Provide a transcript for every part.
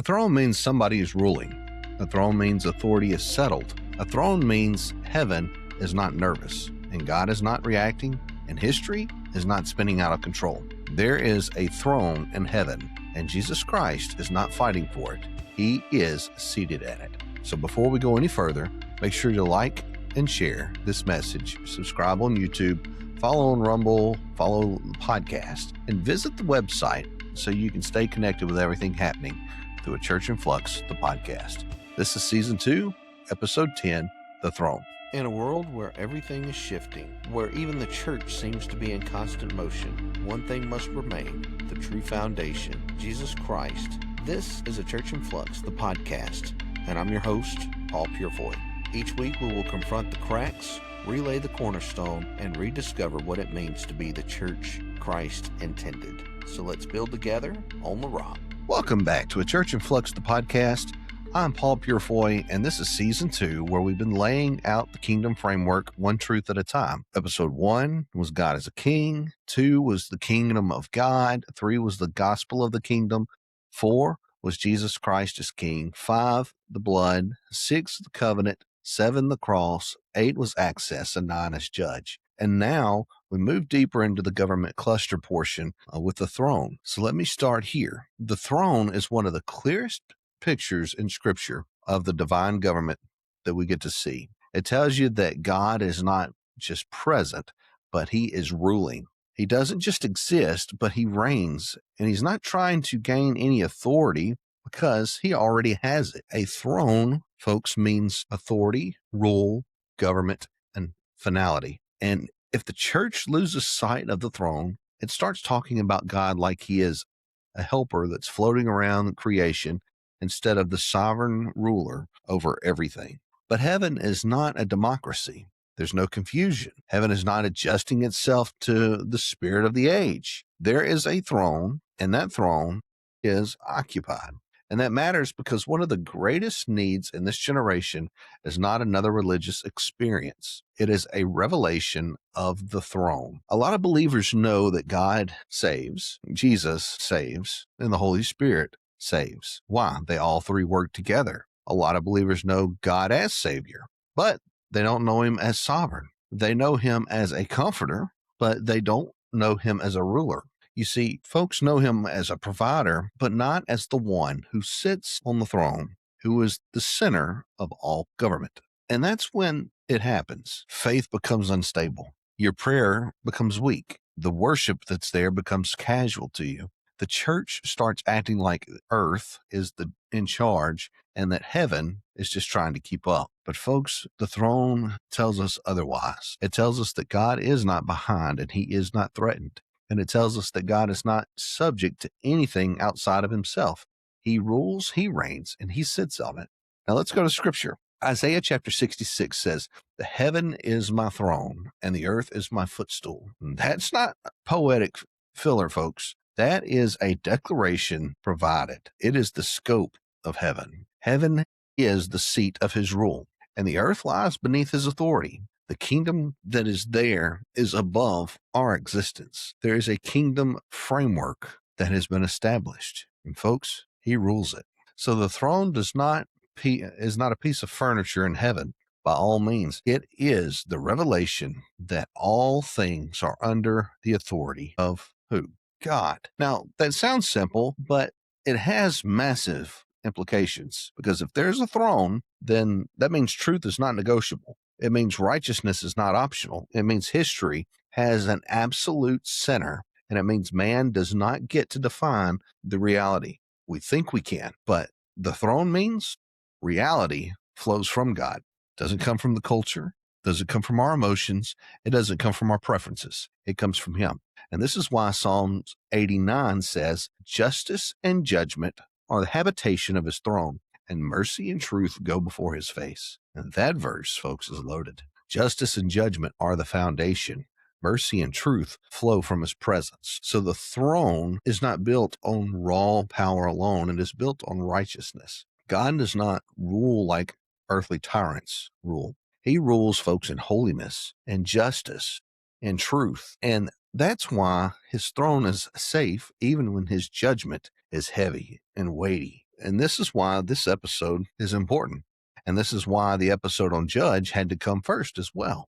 A throne means somebody is ruling. A throne means authority is settled. A throne means heaven is not nervous, and God is not reacting, and history is not spinning out of control. There is a throne in heaven, and Jesus Christ is not fighting for it. He is seated at it. So before we go any further, make sure to like and share this message, subscribe on YouTube, follow on Rumble, follow the podcast, and visit the website so you can stay connected with everything happening through A Church in Flux, the podcast. This is Season 2, Episode 10, The Throne. In a world where everything is shifting, where even the church seems to be in constant motion, one thing must remain, the true foundation, Jesus Christ. This is A Church in Flux, the podcast, and I'm your host, Paul Purifoy. Each week we will confront the cracks, relay the cornerstone, and rediscover what it means to be the church Christ intended. So let's build together on the rock. Welcome back to A Church in Flux, the podcast. I'm Paul Purifoy, and this is Season 2, where we've been laying out the kingdom framework one truth at a time. Episode 1 was God as a King. 2 was the kingdom of God. 3 was the gospel of the kingdom. 4 was Jesus Christ as King. 5, the blood. 6, the covenant. 7, the cross. 8 was access, and 9 is judge. And now we move deeper into the government cluster portion with the throne. So let me start here. The throne is one of the clearest pictures in Scripture of the divine government that we get to see. It tells you that God is not just present, but he is ruling. He doesn't just exist, but he reigns, and he's not trying to gain any authority because he already has it. A throne, folks, means authority, rule, government, and finality. And if the church loses sight of the throne, it starts talking about God like he is a helper that's floating around creation instead of the sovereign ruler over everything. But heaven is not a democracy. There's no confusion. Heaven is not adjusting itself to the spirit of the age. There is a throne, and that throne is occupied. And that matters because one of the greatest needs in this generation is not another religious experience. It is a revelation of the throne. A lot of believers know that God saves, Jesus saves, and the Holy Spirit saves. Why? They all three work together. A lot of believers know God as Savior, but they don't know him as sovereign. They know him as a comforter, but they don't know him as a ruler. You see, folks know him as a provider, but not as the one who sits on the throne, who is the center of all government. And that's when it happens. Faith becomes unstable. Your prayer becomes weak. The worship that's there becomes casual to you. The church starts acting like earth is in charge and that heaven is just trying to keep up. But folks, the throne tells us otherwise. It tells us that God is not behind and he is not threatened. And it tells us that God is not subject to anything outside of himself. He rules, he reigns, and he sits on it. Now let's go to Scripture. Isaiah chapter 66 says, "The heaven is my throne, and the earth is my footstool." And that's not poetic filler, folks. That is a declaration provided. It is the scope of heaven. Heaven is the seat of his rule, and the earth lies beneath his authority. The kingdom that is there is above our existence. There is a kingdom framework that has been established. And folks, he rules it. So the throne is not a piece of furniture in heaven. By all means, it is the revelation that all things are under the authority of who? God. Now, that sounds simple, but it has massive implications, because if there's a throne, then that means truth is not negotiable. It means righteousness is not optional. It means history has an absolute center, and it means man does not get to define the reality. We think we can, but the throne means reality flows from God. It doesn't come from the culture. It doesn't come from our emotions. It doesn't come from our preferences. It comes from him. And this is why Psalms 89 says, "Justice and judgment are the habitation of his throne, and mercy and truth go before his face." And that verse, folks, is loaded. Justice and judgment are the foundation. Mercy and truth flow from his presence. So the throne is not built on raw power alone. It is built on righteousness. God does not rule like earthly tyrants rule. He rules, folks, in holiness and justice and truth. And that's why his throne is safe even when his judgment is heavy and weighty. And this is why this episode is important. And this is why the episode on Judge had to come first as well.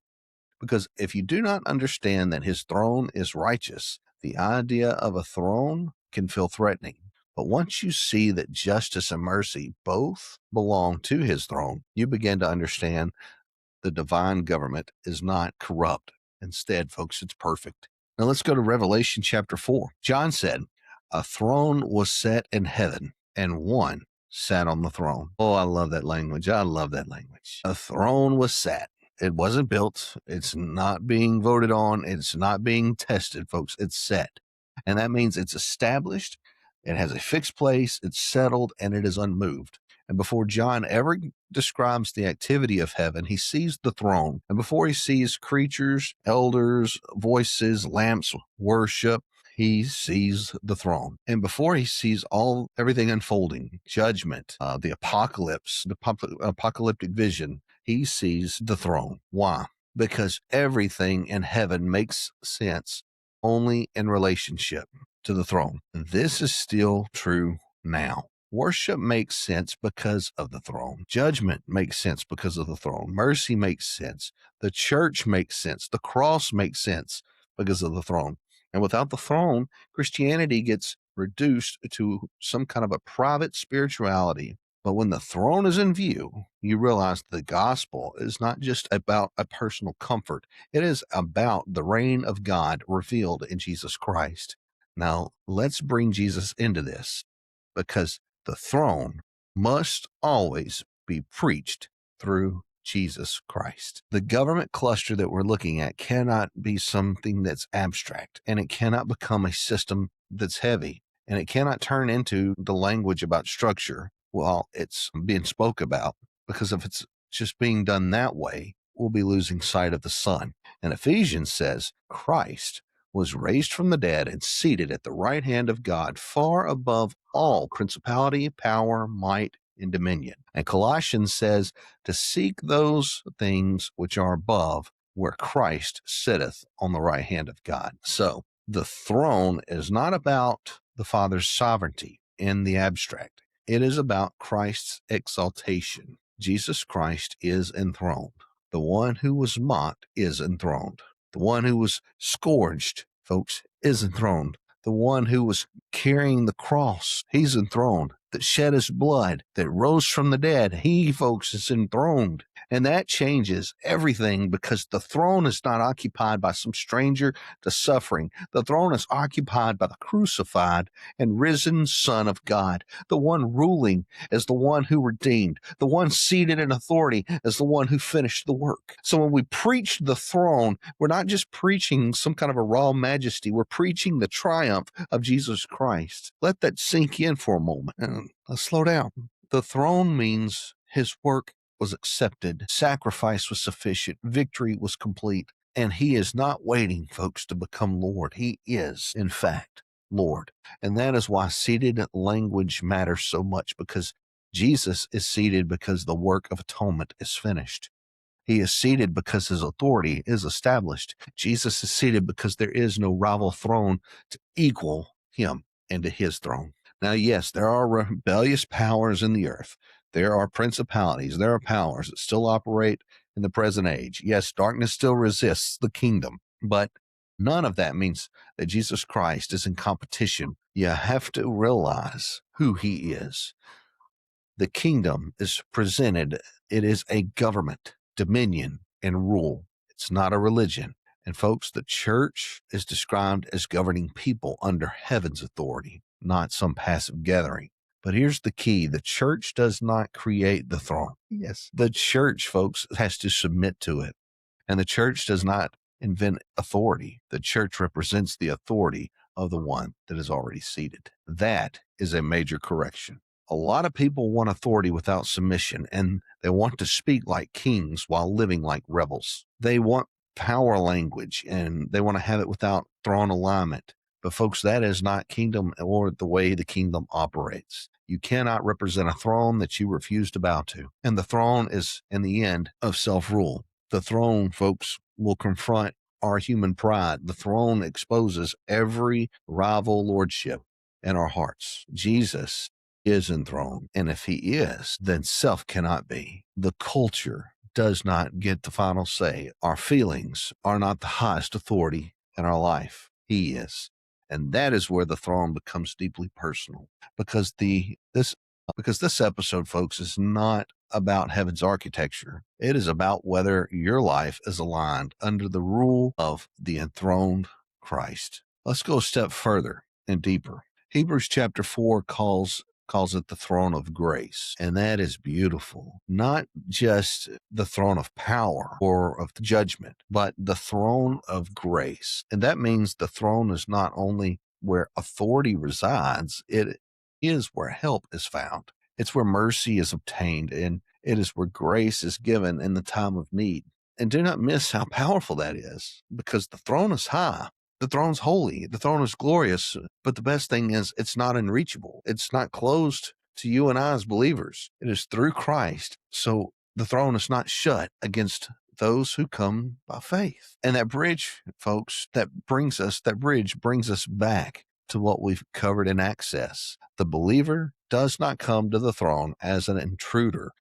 Because if you do not understand that his throne is righteous, the idea of a throne can feel threatening. But once you see that justice and mercy both belong to his throne, you begin to understand the divine government is not corrupt. Instead, folks, it's perfect. Now let's go to Revelation chapter 4. John said, "A throne was set in heaven, and one sat on the throne." Oh, I love that language. I love that language. A throne was set. It wasn't built. It's not being voted on. It's not being tested, folks. It's set. And that means it's established. It has a fixed place. It's settled, and it is unmoved. And before John ever describes the activity of heaven, he sees the throne. And before he sees creatures, elders, voices, lamps, worship, he sees the throne. And before he sees everything unfolding, judgment, the apocalypse, the apocalyptic vision, he sees the throne. Why? Because everything in heaven makes sense only in relationship to the throne. This is still true now. Worship makes sense because of the throne. Judgment makes sense because of the throne. Mercy makes sense. The church makes sense. The cross makes sense because of the throne. And without the throne, Christianity gets reduced to some kind of a private spirituality. But when the throne is in view, you realize the gospel is not just about a personal comfort. It is about the reign of God revealed in Jesus Christ. Now, let's bring Jesus into this, because the throne must always be preached through Jesus Christ. The government cluster that we're looking at cannot be something that's abstract, and it cannot become a system that's heavy, and it cannot turn into the language about structure while it's being spoke about, because if it's just being done that way, we'll be losing sight of the Son. And Ephesians says Christ was raised from the dead and seated at the right hand of God, far above all principality, power, might, and dominion. And Colossians says to seek those things which are above, where Christ sitteth on the right hand of God. So the throne is not about the Father's sovereignty in the abstract. It is about Christ's exaltation. Jesus Christ is enthroned. The one who was mocked is enthroned. The one who was scourged, folks, is enthroned. The one who was carrying the cross, he's enthroned. That shed his blood, that rose from the dead, he, folks, is enthroned. And that changes everything, because the throne is not occupied by some stranger to suffering. The throne is occupied by the crucified and risen Son of God, the one ruling as the one who redeemed, the one seated in authority as the one who finished the work. So when we preach the throne, we're not just preaching some kind of a raw majesty. We're preaching the triumph of Jesus Christ. Let that sink in for a moment. And let's slow down. The throne means his work was accepted, sacrifice was sufficient, victory was complete, and he is not waiting, folks, to become Lord. He is, in fact, Lord. And that is why seated language matters so much, because Jesus is seated because the work of atonement is finished. He is seated because his authority is established. Jesus is seated because there is no rival throne to equal him and to his throne. Now, yes, there are rebellious powers in the earth. There are principalities. There are powers that still operate in the present age. Yes, darkness still resists the kingdom, but none of that means that Jesus Christ is in competition. You have to realize who he is. The kingdom is presented. It is a government, dominion, and rule. It's not a religion. And folks, the church is described as governing people under heaven's authority, not some passive gathering. But here's the key. The church does not create the throne. Yes. The church, folks, has to submit to it. And the church does not invent authority. The church represents the authority of the one that is already seated. That is a major correction. A lot of people want authority without submission, and they want to speak like kings while living like rebels. They want power language, and they want to have it without throne alignment. But folks, that is not kingdom or the way the kingdom operates. You cannot represent a throne that you refuse to bow to. And the throne is, in the end, of self-rule. The throne, folks, will confront our human pride. The throne exposes every rival lordship in our hearts. Jesus is enthroned. And if he is, then self cannot be. The culture does not get the final say. Our feelings are not the highest authority in our life. He is. And that is where the throne becomes deeply personal. Because this episode, folks, is not about heaven's architecture. It is about whether your life is aligned under the rule of the enthroned Christ. Let's go a step further and deeper. Hebrews chapter 4 calls it the throne of grace. And that is beautiful. Not just the throne of power or of judgment, but the throne of grace. And that means the throne is not only where authority resides, it is where help is found. It's where mercy is obtained, and it is where grace is given in the time of need. And do not miss how powerful that is, because the throne is high. The throne's holy. The throne is glorious. But the best thing is it's not unreachable. It's not closed to you and I as believers. It is through Christ. So the throne is not shut against those who come by faith. And that bridge, folks, that bridge brings us back to what we've covered in Access. The believer does not come to the throne as an intruder.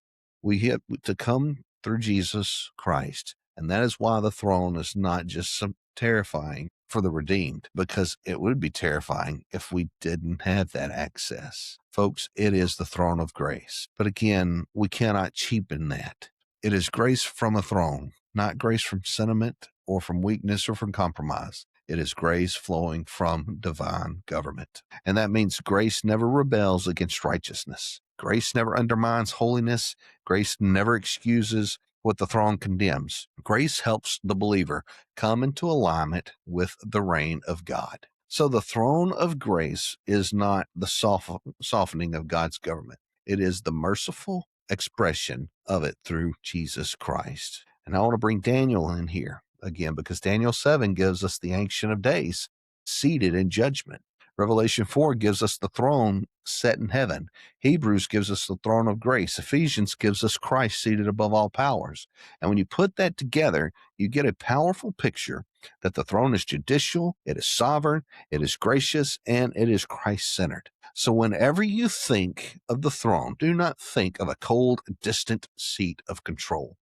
We have to come through Jesus Christ. And that is why the throne is not just some terrifying for the redeemed, because it would be terrifying if we didn't have that access. Folks, it is the throne of grace. But again, we cannot cheapen that. It is grace from a throne, not grace from sentiment or from weakness or from compromise. It is grace flowing from divine government. And that means grace never rebels against righteousness. Grace never undermines holiness. Grace never excuses what the throne condemns. Grace helps the believer come into alignment with the reign of God. So the throne of grace is not the softening of God's government. It is the merciful expression of it through Jesus Christ. And I want to bring Daniel in here again, because Daniel 7 gives us the Ancient of Days seated in judgment. Revelation 4 gives us the throne set in heaven. Hebrews gives us the throne of grace. Ephesians gives us Christ seated above all powers. And when you put that together, you get a powerful picture that the throne is judicial, it is sovereign, it is gracious, and it is Christ-centered. So whenever you think of the throne, do not think of a cold, distant seat of control.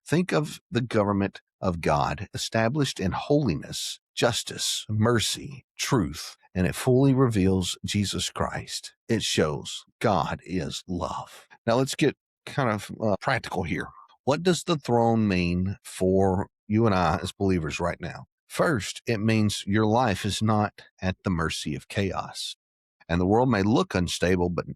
Think of the government of God established in holiness, justice, mercy, truth, and it fully reveals Jesus Christ. It shows God is love. Now let's get kind of practical here. What does the throne mean for you and I as believers right now? First, it means your life is not at the mercy of chaos. And the world may look unstable, but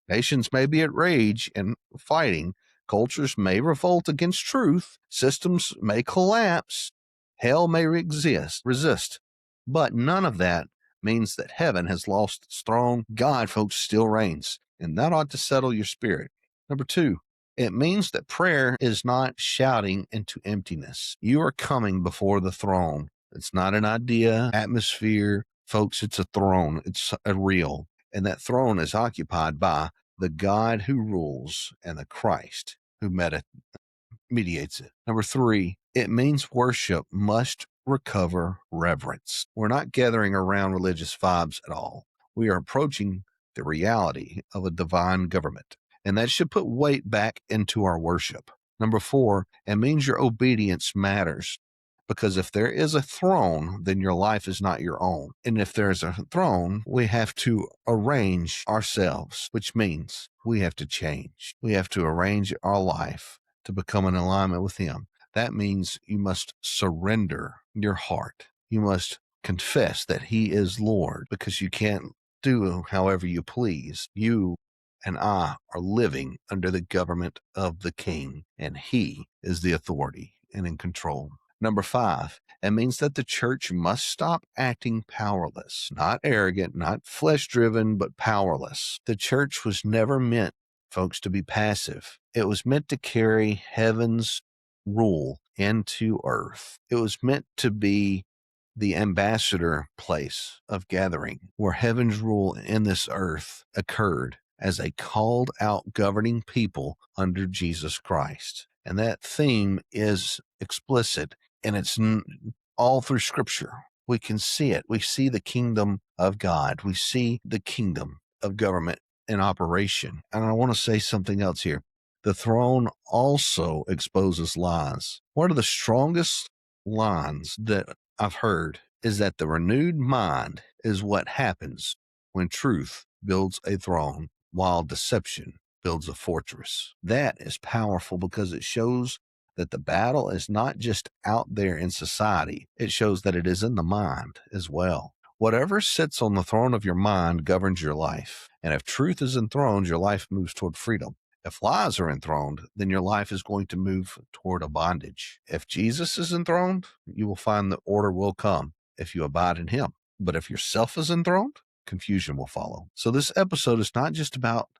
nations may be at rage and fighting. Cultures may revolt against truth. Systems may collapse. Hell may resist. But none of that means that heaven has lost its throne. God, folks, still reigns. And that ought to settle your spirit. Number two, it means that prayer is not shouting into emptiness. You are coming before the throne. It's not an idea, atmosphere. Folks, it's a throne. It's a real. And that throne is occupied by the God who rules and the Christ who mediates it. Number three, it means worship must recover reverence. We're not gathering around religious vibes at all. We are approaching the reality of a divine government, and that should put weight back into our worship. Number four, it means your obedience matters. Because if there is a throne, then your life is not your own. And if there's a throne, we have to arrange ourselves, which means we have to change. We have to arrange our life to become in alignment with Him. That means you must surrender your heart. You must confess that He is Lord, because you can't do however you please. You and I are living under the government of the King, and He is the authority and in control. Number five, it means that the church must stop acting powerless, not arrogant, not flesh-driven, but powerless. The church was never meant, folks, to be passive. It was meant to carry heaven's rule into earth. It was meant to be the ambassador place of gathering, where heaven's rule in this earth occurred as a called out governing people under Jesus Christ. And that theme is explicit, and it's all through Scripture. We can see it. We see the kingdom of God. We see the kingdom of government in operation. And I want to say something else here. The throne also exposes lies. One of the strongest lines that I've heard is that the renewed mind is what happens when truth builds a throne while deception builds a fortress. That is powerful because it shows that the battle is not just out there in society. It shows that it is in the mind as well. Whatever sits on the throne of your mind governs your life. And if truth is enthroned, your life moves toward freedom. If lies are enthroned, then your life is going to move toward a bondage. If Jesus is enthroned, you will find that order will come if you abide in him. But if yourself is enthroned, confusion will follow. So this episode is not just about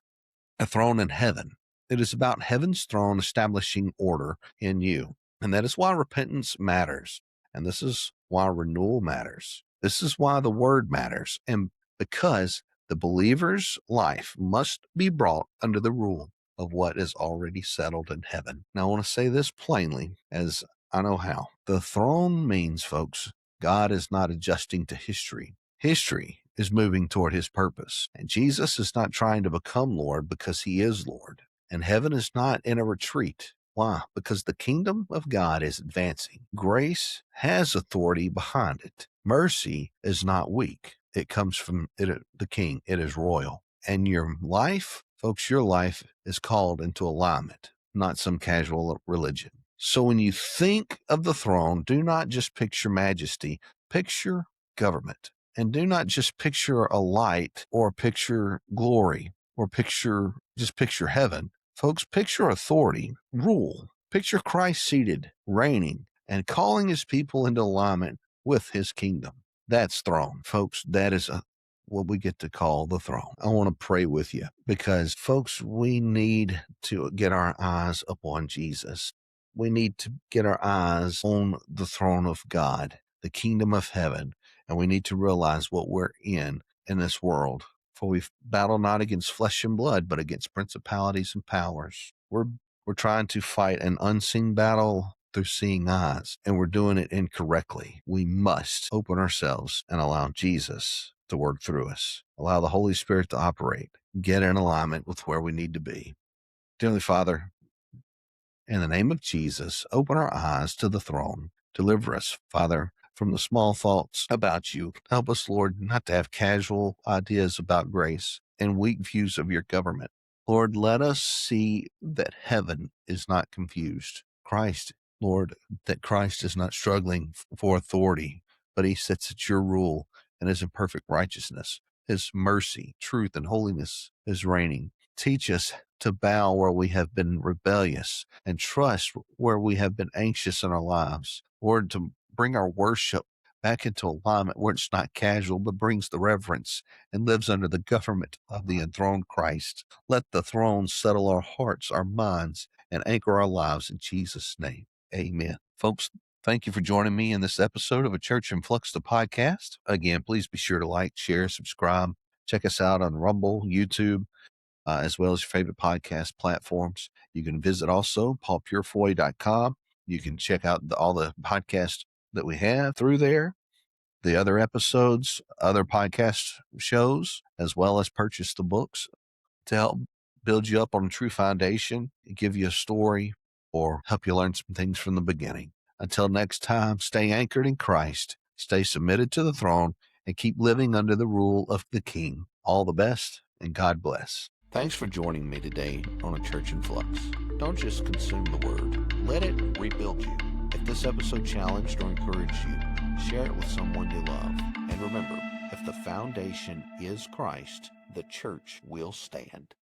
a throne in heaven. It is about heaven's throne establishing order in you. And that is why repentance matters. And this is why renewal matters. This is why the word matters. And because the believer's life must be brought under the rule of what is already settled in heaven. Now, I want to say this plainly, as I know how. The throne means, folks, God is not adjusting to history. History is moving toward his purpose. And Jesus is not trying to become Lord because he is Lord. And heaven is not in a retreat. Why? Because the kingdom of God is advancing. Grace has authority behind it. Mercy is not weak. It comes from the king. It is royal. And your life, folks, your life is called into alignment, not some casual religion. So when you think of the throne, do not just picture majesty, picture government. And do not just picture a light or picture glory or picture heaven. Folks, picture authority, rule. Picture Christ seated, reigning, and calling his people into alignment with his kingdom. That's throne, folks. That is what we get to call the throne. I want to pray with you because, folks, we need to get our eyes upon Jesus. We need to get our eyes on the throne of God, the kingdom of heaven. And we need to realize what we're in this world. For we battle not against flesh and blood, but against principalities and powers. We're trying to fight an unseen battle through seeing eyes, and we're doing it incorrectly. We must open ourselves and allow Jesus to work through us. Allow the Holy Spirit to operate. Get in alignment with where we need to be. Dear Heavenly Father, in the name of Jesus, open our eyes to the throne. Deliver us, Father, from the small thoughts about you. Help us, Lord, not to have casual ideas about grace and weak views of your government. Lord, let us see that heaven is not confused. Christ, Lord, that Christ is not struggling for authority, but he sits at your rule and is in perfect righteousness. His mercy, truth, and holiness is reigning. Teach us to bow where we have been rebellious and trust where we have been anxious in our lives. Lord, to bring our worship back into alignment where it's not casual, but brings the reverence and lives under the government of the enthroned Christ. Let the throne settle our hearts, our minds, and anchor our lives in Jesus' name. Amen. Folks, thank you for joining me in this episode of A Church in Flux, the podcast. Again, please be sure to like, share, subscribe. Check us out on Rumble, YouTube, as well as your favorite podcast platforms. You can visit also paulpurifoy.com. You can check out all the podcasts that we have through there, the other episodes, other podcast shows, as well as purchase the books to help build you up on a true foundation, give you a story, or help you learn some things from the beginning. Until next time, stay anchored in Christ, stay submitted to the throne, and keep living under the rule of the King. All the best, and God bless. Thanks for joining me today on A Church in Flux. Don't just consume the word. Let it rebuild you. If this episode challenged or encouraged you, share it with someone you love. And remember, if the foundation is Christ, the church will stand.